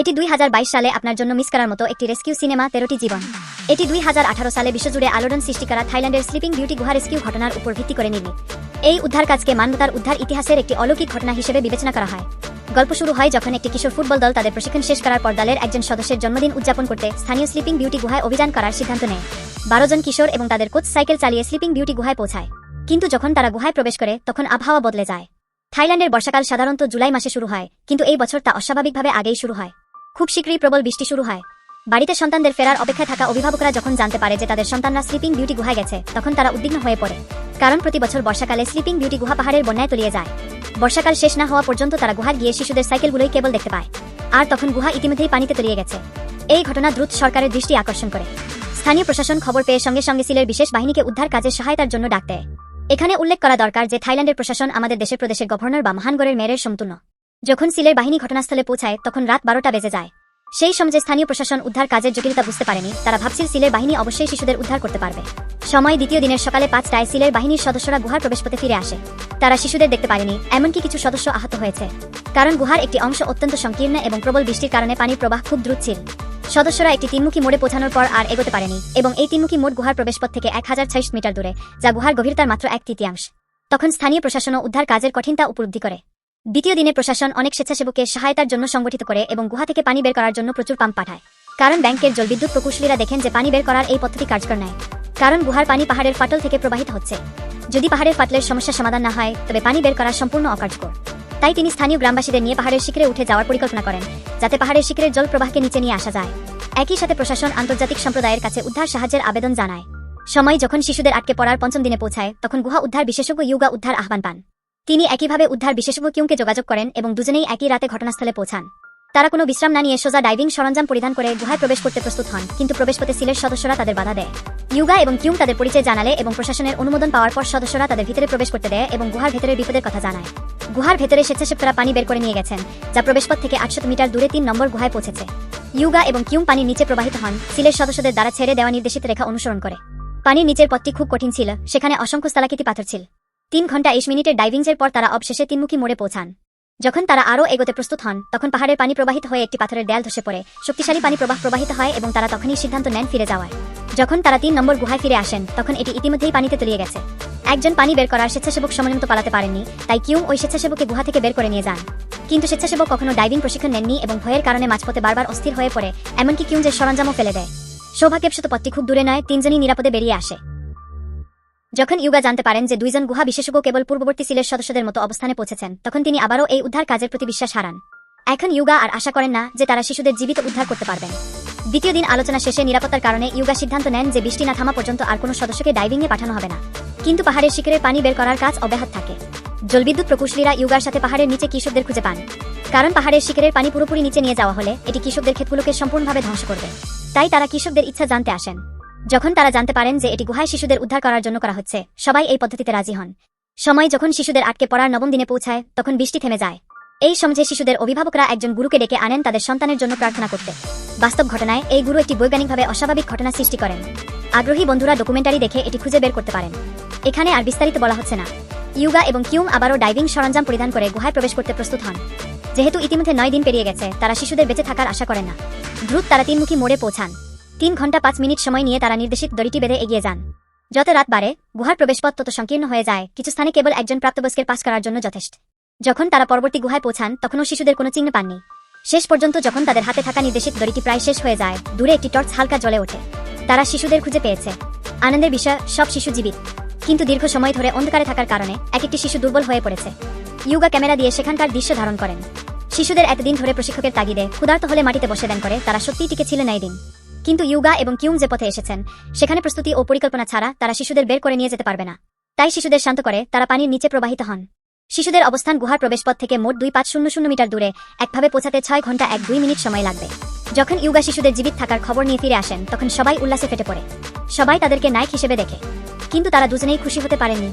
এটি 2022 সালে আপনার জন্য মিস করার মতো একটি রেস্কিউ সিনেমা 13টি জীবন। এটি 2018 সালে বিশ্বজুড়ে আলোড়ন সৃষ্টি করা থাইল্যান্ডের স্লিপিং বিউটি গুহা রেস্কিউ ঘটনার উপর ভিত্তি করে নির্মিত। এই উদ্ধার কাজকে মানবতার উদ্ধার ইতিহাসের একটি অলৌকিক ঘটনা হিসেবে বিবেচনা করা হয়। গল্প শুরু হয় যখন একটি কিশোর ফুটবল দল তাদের প্রশিক্ষণ শেষ করার পর দলের একজন সদস্যের জন্মদিন উদযাপন করতে স্থানীয় স্লিপিং বিউটি গুহায় অভিযান করার সিদ্ধান্ত নেয়। 12 জন কিশোর এবং তাদের কোচ সাইকেল চালিয়ে স্লিপিং বিউটি গুহায় পৌঁছায়। কিন্তু যখন তারা গুহায় প্রবেশ করে তখন আবহাওয়া বদলে যায়। থাইল্যান্ডের বর্ষাকাল সাধারণত জুলাই মাসে শুরু হয়, কিন্তু এই বছর তা অস্বাভাবিকভাবে আগেই শুরু হয়। খুব শীঘ্রই প্রবল বৃষ্টি শুরু হয়। বাড়িতে সন্তানদের ফেরার অপেক্ষায় থাকা অভিভাবকরা যখন জানতে পারে যে তাদের সন্তানরা স্লিপিং বিউটি গুহায় গেছে তখন তারা উদ্বিগ্ন হয়ে পড়ে। কারণ প্রতি বছর বর্ষাকালে স্লিপিং বিউটি গুহা পাহাড়ের বন্যায় তলিয়ে যায়। বর্ষাকাল শেষ না হওয়া পর্যন্ত তারা গুহায় গিয়ে শিশুদের সাইকেলগুলোই কেবল দেখতে পায়। আর তখন গুহা ইতিমধ্যেই পানিতে তলিয়ে গেছে। এই ঘটনা দ্রুত সরকারের দৃষ্টি আকর্ষণ করে। স্থানীয় প্রশাসন খবর পেয়ে সঙ্গে সঙ্গে সিলের বিশেষ বাহিনীকে উদ্ধার কাজে সহায়তার জন্য ডাক দেয়। এখানে উল্লেখ করা দরকার যে থাইল্যান্ডের প্রশাসন আমাদের দেশের প্রদেশের গভর্নর বা মহানগরের মেয়রের সমতুল্য। যখন সিলের বাহিনী ঘটনাস্থলে পৌঁছায় তখন রাত 12টা বেজে যায়। সেই সময়ে স্থানীয় প্রশাসন উদ্ধার কাজের জটিলতা বুঝতে পারেনি। তারা ভাবছিল সিলের বাহিনী অবশ্যই শিশুদের উদ্ধার করতে পারবে। সময় দ্বিতীয় দিনের সকালে 5টায় সিলের বাহিনীর সদস্যরা গুহার প্রবেশপথে ফিরে আসে। তারা শিশুদের দেখতে পারেনি, এমনকি কিছু সদস্য আহত হয়েছে। কারণ গুহার একটি অংশ অত্যন্ত সংকীর্ণ এবং প্রবল বৃষ্টির কারণে পানির প্রবাহ খুব দ্রুত ছিল। সদস্যরা একটি তিনমুখী মোড়ে পৌঁছানোর পর আর এগোতে পারেনি এবং এই তিনমুখী মোড় গুহার প্রবেশপথ থেকে 1060 মিটার দূরে, যা গুহার গভীরতার মাত্র 1/3। তখন স্থানীয় প্রশাসনও উদ্ধার কাজের কঠিনতা উপলব্ধি করে। দ্বিতীয় দিনে প্রশাসন অনেক স্বেচ্ছাসেবককে সহায়তার জন্য সংগঠিত করে এবং গুহা থেকে পানি বের করার জন্য প্রচুর পাম্প পাঠায়। কারণ ব্যাংকের জলবিদ্যুৎ প্রকৌশলীরা দেখেন যে পানি বের করার এই পদ্ধতি কার্যকর নয়। কারণ গুহার পানি পাহাড়ের ফাটল থেকে প্রবাহিত হচ্ছে। যদি পাহাড়ের ফাটলের সমস্যা সমাধান না হয় তবে পানি বের করা সম্পূর্ণ অকার্যকর। তাই তিনি স্থানীয় গ্রামবাসীদের নিয়ে পাহাড়ের শিখরে উঠে যাওয়ার পরিকল্পনা করেন, যাতে পাহাড়ের শিখরের জল প্রবাহকে নিচে নিয়ে আসা যায়। একই সাথে প্রশাসন আন্তর্জাতিক সম্প্রদায়ের কাছে উদ্ধার সাহায্যের আবেদন জানায়। সময় যখন শিশুদের আটকে পড়ার 5ম দিনে পৌঁছায় তখন গুহা উদ্ধার বিশেষজ্ঞ ইউগা উদ্ধার আহ্বান পান। তিনি একইভাবে উদ্ধার বিশেষজ্ঞ কিউংকে যোগাযোগ করেন এবং দুজনেই একই রাতে ঘটনাস্থলে পৌঁছান। তারা কোনো বিশ্রাম না নিয়ে সোজা ডাইভিং সরঞ্জাম পরিধান করে গুহায় প্রবেশ করতে প্রস্তুত হন, কিন্তু প্রবেশপথে সিলের সদস্যরা তাদের বাধা দেয়। ইউগা এবং কিউং তাদের পরিচয় জানালে এবং প্রশাসনের অনুমোদন পাওয়ার পর সদস্যরা তাদের ভিতরে প্রবেশ করতে দেয় এবং গুহার ভেতরের বিপদের কথা জানায়। গুহার ভেতরে স্বেচ্ছাসেবকরা পানি বের করে নিয়ে গেছেন, যা প্রবেশপথ থেকে 800 মিটার দূরে 3 নম্বর গুহায় পৌঁছেছে। ইউগা এবং কিউং পানির নিচে প্রবাহিত হন, সিলের সদস্যদের দ্বারা ছেড়ে দেওয়া নির্দেশিত রেখা অনুসরণ করে। পানির নিচের পথটি খুব কঠিন ছিল, সেখানে অসংখ্য স্থালাকৃতি পাথর ছিল। 3 ঘন্টা 20 মিনিটের ডাইভিংয়ের পর তারা অবশেষে তিনমুখী মোড়ে পৌঁছান। যখন তারা আরও এগোতে প্রস্তুত হন তখন পাহাড়ের পানি প্রবাহিত হয়ে একটি পাথরের দেয়াল ধসে পড়ে। শক্তিশালী পানি প্রবাহিত হয় এবং তারা তখনই সিদ্ধান্ত নেন ফিরে যাওয়ার। যখন তারা 3 নম্বর গুহায় ফিরে আসেন তখন এটি ইতিমধ্যেই পানিতে তলিয়ে গেছে। একজন পানি বের করার স্বেচ্ছাসেবক সময়মতো পালাতে পারেননি, তাই কিউং ওই স্বেচ্ছাসেবককে গুহা থেকে বের করে নিয়ে যান। কিন্তু স্বেচ্ছাসেবক কখনো ডাইভিং প্রশিক্ষণ নেননি এবং ভয়ের কারণে মাঝপথে বারবার অস্থির হয়ে পড়ে, এমনকি কিউংয়ের সরঞ্জামও ফেলে দেয়। সৌভাগ্যবশত পথটি খুব দূরে নয়, 3 জনই নিরাপদে বেরিয়ে আসে। যখন ইউগা জানতে পারেন যে 2 জন গুহা বিশেষজ্ঞ কেবল পূর্ববর্তী সিলের সদস্যদের মতো অবস্থানে পৌঁছেছেন তখন তিনি আবারও এই উদ্ধার কাজের প্রতি বিশ্বাস হারান। এখন ইউগা আর আশা করেন না যে তারা শিশুদের জীবিত উদ্ধার করতে পারবেন। দ্বিতীয় দিন আলোচনা শেষে নিরাপত্তার কারণে ইউগা সিদ্ধান্ত নেন যে বৃষ্টি না থামা পর্যন্ত আর কোনো সদস্যকে ডাইভিংয়ে পাঠানো হবে না। কিন্তু পাহাড়ের শিখরের পানি বের করার কাজ অব্যাহত থাকে। জলবিদ্যুৎ প্রকৌশলীরা ইউগার সাথে পাহাড়ের নিচে কৃষকদের খুঁজে পান। কারণ পাহাড়ের শিখরের পানি পুরোপুরি নিচে নিয়ে যাওয়া হলে এটি কৃষকদের ক্ষেতগুলোকে সম্পূর্ণভাবে ধ্বংস করবে। তাই তারা কৃষকদের ইচ্ছা জানতে আসেন। যখন তারা জানতে পারেন যে এটি গুহায় শিশুদের উদ্ধার করার জন্য করা হচ্ছে, সবাই এই পদ্ধতিতে রাজি হন। সময় যখন শিশুদের আটকে পড়ার 9ম দিনে পৌঁছায় তখন বৃষ্টি থেমে যায়। এই সময়ে শিশুদের অভিভাবকরা একজন গুরুকে ডেকে আনেন তাদের সন্তানের জন্য প্রার্থনা করতে। বাস্তব ঘটনায় এই গুরু একটি বৈজ্ঞানিকভাবে অস্বাভাবিক ঘটনা সৃষ্টি করেন। আগ্রহী বন্ধুরা ডকুমেন্টারি দেখে এটি খুঁজে বের করতে পারেন। এখানে আর বিস্তারিত বলা হচ্ছে না। ইউগা এবং কিউং আবারও ডাইভিং সরঞ্জাম পরিধান করে গুহায় প্রবেশ করতে প্রস্তুত হন। যেহেতু ইতিমধ্যে 9 দিন পেরিয়ে গেছে, তারা শিশুদের বেঁচে থাকার আশা করেন না। দ্রুত তারা 3মুখী মোড়ে পৌঁছান। 3 ঘন্টা 5 মিনিট সময় নিয়ে তারা নির্দেশিত দড়িটি বেঁধে এগিয়ে যান। যত রাত বাড়ে গুহার প্রবেশপথ তত সংকীর্ণ হয়ে যায়, কিছু স্থানে কেবল একজন প্রাপ্তবয়স্কের পাস করার জন্য যথেষ্ট। যখন তারা পরবর্তী গুহায় পৌঁছান তখনও শিশুদের কোনো চিহ্ন পাননি। শেষ পর্যন্ত যখন তাদের হাতে থাকা নির্দেশিত দড়িটি প্রায় শেষ হয়ে যায়, দূরে একটি টর্চ হালকা জ্বলে ওঠে। তারা শিশুদের খুঁজে পেয়েছে। আনন্দের বিষয়, সব শিশু জীবিত। কিন্তু দীর্ঘ সময় ধরে অন্ধকারে থাকার কারণে একটি শিশু দুর্বল হয়ে পড়েছে। ইউগা ক্যামেরা দিয়ে সেখানকার দৃশ্য ধারণ করেন। শিশুদের এতদিন ধরে প্রশিক্ষকের তাগিদে ক্ষুধার্ত হলে মাটিতে বসে দেন করে তারা সত্যিই টিকে ছিলেন এই দিন। কিন্তু ইউগা এবং কিউং যে পথে এসেছেন সেখানে প্রস্তুতি ও পরিকল্পনা ছাড়া তারা শিশুদের বের করে নিয়ে যেতে পারবে না। তাই শিশুদের শান্ত করে তারা পানির নিচে প্রবাহিত হন। শিশুদের অবস্থান গুহার প্রবেশপথ থেকে মোট 2500 মিটার দূরে, একভাবে পৌঁছাতে 6 ঘন্টা 1-2 মিনিট সময় লাগবে। যখন ইউগা শিশুদের জীবিত থাকার খবর নিয়ে ফিরে আসেন তখন সবাই উল্লাসে ফেটে পড়ে। সবাই তাদেরকে নায়ক হিসেবে দেখে। কিন্তু তারা দুজনেই খুশি হতে পারেননি,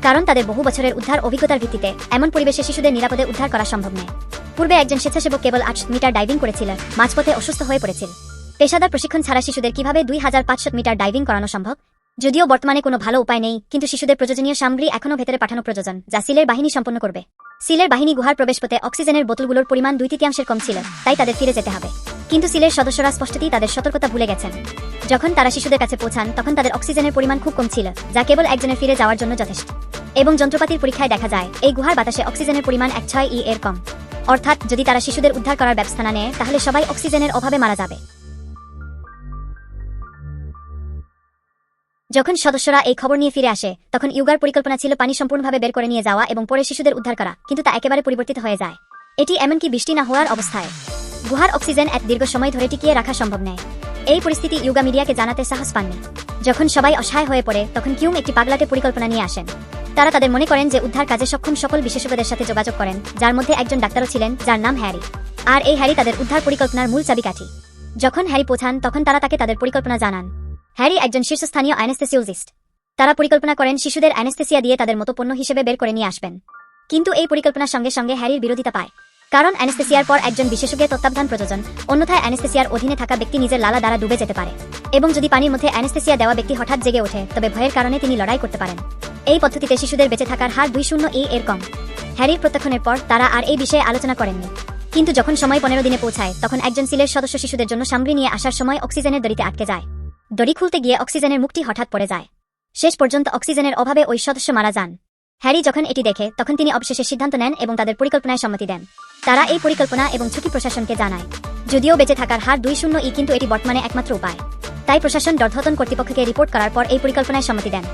কারণ তাদের বহু বছরের উদ্ধার অভিজ্ঞতার ভিত্তিতে এমন পরিবেশে শিশুদের নিরাপদে উদ্ধার করা সম্ভব নয়। পূর্বে একজন স্বেচ্ছাসেবক কেবল 800 মিটার ডাইভিং করেছিল, মাঝপথে অসুস্থ হয়ে পড়েছিল। পেশাদার প্রশিক্ষণ ছাড়া শিশুদের কিভাবে 2500 মিটার ডাইভিং করানো সম্ভব? যদিও বর্তমানে কোনো ভালো উপায় নেই, কিন্তু শিশুদের প্রয়োজনীয় সামগ্রী এখনও ভেতরে পাঠানো প্রয়োজন, যা সিলের বাহিনী সম্পন্ন করবে। সিলের বাহিনী গুহার প্রবেশপথে অক্সিজেনের বোতলগুলোর পরিমাণ 2/3 কম ছিল, তাই তাদের ফিরে যেতে হবে। কিন্তু সিলের সদস্যরা স্পষ্টতই তাদের সতর্কতা ভুলে গেছেন। যখন তারা শিশুদের কাছে পৌঁছান তখন তাদের অক্সিজেনের পরিমাণ খুব কম ছিল, যা কেবল একজনের ফিরে যাওয়ার জন্য যথেষ্ট। এবং যন্ত্রপাতির পরীক্ষায় দেখা যায় এই গুহার বাতাসে অক্সিজেনের পরিমাণ 1.6 এর কম। অর্থাৎ যদি তারা শিশুদের উদ্ধার করার ব্যবস্থা না নেয় তাহলে সবাই অক্সিজেনের অভাবে মারা যাবে। যখন সদস্যরা এই খবর নিয়ে ফিরে আসে তখন ইউগার পরিকল্পনা ছিল পানি সম্পূর্ণভাবে বের করে নিয়ে যাওয়া এবং পরে শিশুদের উদ্ধার করা, কিন্তু তা একেবারে পরিবর্তিত হয়ে যায়। এটি এমনকি বৃষ্টি না হওয়ার অবস্থায় গুহার অক্সিজেন এক দীর্ঘ সময় ধরে টিকিয়ে রাখা সম্ভব নয়। এই পরিস্থিতি ইউগা মিডিয়াকে জানাতে সাহস পাননি। যখন সবাই অসহায় হয়ে পড়ে তখন কিউম একটি পাগলাটে পরিকল্পনা নিয়ে আসেন। তারা তাদের মনে করেন যে উদ্ধার কাজে সক্ষম সকল বিশেষজ্ঞদের সাথে যোগাযোগ করেন, যার মধ্যে একজন ডাক্তারও ছিলেন যার নাম হ্যারি। আর এই হ্যারি তাদের উদ্ধার পরিকল্পনার মূল চাবিকাঠি। যখন হ্যারি পৌঁছান তখন তারা তাকে তাদের পরিকল্পনা জানান। হ্যারি একজন শীর্ষস্থানীয় অ্যানেস্থেসিওলজিস্ট। তারা পরিকল্পনা করেন শিশুদের অ্যানেস্থেসিয়া দিয়ে তাদের মতো পণ্য হিসেবে বের করে নিয়ে আসবেন। কিন্তু এই পরিকল্পনার সঙ্গে সঙ্গে হ্যারির বিরোধিতা পায়, কারণ অ্যানেস্থেসিয়ার পর একজন বিশেষজ্ঞের তত্ত্বাবধান প্রয়োজন, অন্যথায় অ্যানেস্থেসিয়ার অধীনে থাকা ব্যক্তি নিজের লালা দ্বারা ডুবে যেতে পারে। এবং যদি পানির মধ্যে অ্যানেস্থেসিয়া দেওয়া ব্যক্তি হঠাৎ জেগে ওঠে তবে ভয়ের কারণে তিনি লড়াই করতে পারেন। এই পদ্ধতিতে শিশুদের বেঁচে থাকার হার 2.0 এর কম। হ্যারির প্রত্যক্ষণের পর তারা আর এই বিষয়ে আলোচনা করেননি। কিন্তু যখন সময় 15 দিনে পৌঁছায় তখন একজন সিলের সদস্য শিশুদের জন্য সামগ্রী নিয়ে আসার সময় অক্সিজেনের দড়িতে আটকে যায়। দড়ি খুলতে গিয়ে অক্সিজেনের মুখটি হঠাৎ পড়ে যায়। শেষ পর্যন্ত অক্সিজেনের অভাবে ওই সদস্য মারা যান। হ্যারি যখন এটি দেখে তখন তিনি অবশেষে সিদ্ধান্ত নেন এবং তাদের পরিকল্পনায় সম্মতি দেন। তারা এই পরিকল্পনা এবং ঝুঁকি প্রশাসনকে জানায়। যদিও বেঁচে থাকার হার 2.0 কিন্তু এটি বর্তমানে একমাত্র উপায়। তাই প্রশাসন ডর্ধতন কর্তৃপক্ষকে রিপোর্ট করার পর এই পরিকল্পনায় সম্মতি দেন।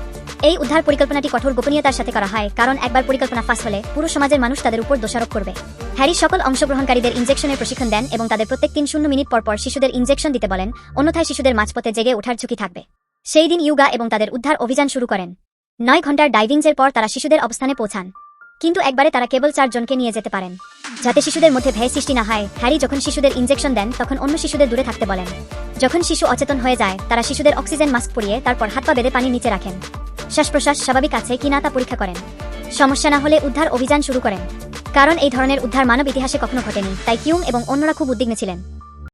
এই উদ্ধার পরিকল্পনাটি কঠোর গোপনীয়তার সাথে করা হয়, কারণ একবার পরিকল্পনা ফাঁস হলে পুরো সমাজের মানুষ তাদের উপর দোষারোপ করবে। হ্যারি সকল অংশগ্রহণকারীদের ইনজেকশনের প্রশিক্ষণ দেন এবং তাদের প্রত্যেক 3 মিনিট পর পর শিশুদের ইনজেকশন দিতে বলেন, অন্যথায় শিশুদের মাঝপথে জেগে ওঠার ঝুঁকি থাকবে। সেই দিন ইউগা এবং তাদের উদ্ধার অভিযান শুরু করেন। 9 ঘন্টার ডাইভিংয়ের পর তারা শিশুদের অবস্থানে পৌঁছান, কিন্তু একবারে তারা কেবল 4 জনকে নিয়ে যেতে পারেন। যাতে শিশুদের মধ্যে ভয় সৃষ্টি না হয়, হ্যারি যখন শিশুদের ইনজেকশন দেন তখন অন্য শিশুদের দূরে থাকতে বলেন। যখন শিশু অচেতন হয়ে যায় তারা শিশুদের অক্সিজেন মাস্ক পরিয়ে তারপর হাত পা বেঁধে পানির নিচে রাখেন। শ্বাস প্রশ্বাস স্বাভাবিক আছে কিনা তা পরীক্ষা করেন। সমস্যা না হলে উদ্ধার অভিযান শুরু করেন। কারণ এই ধরনের উদ্ধার মানব ইতিহাসে কখনো ঘটেনি, তাই কিউম এবং অন্যরা খুব উদ্বিগ্ন ছিলেন।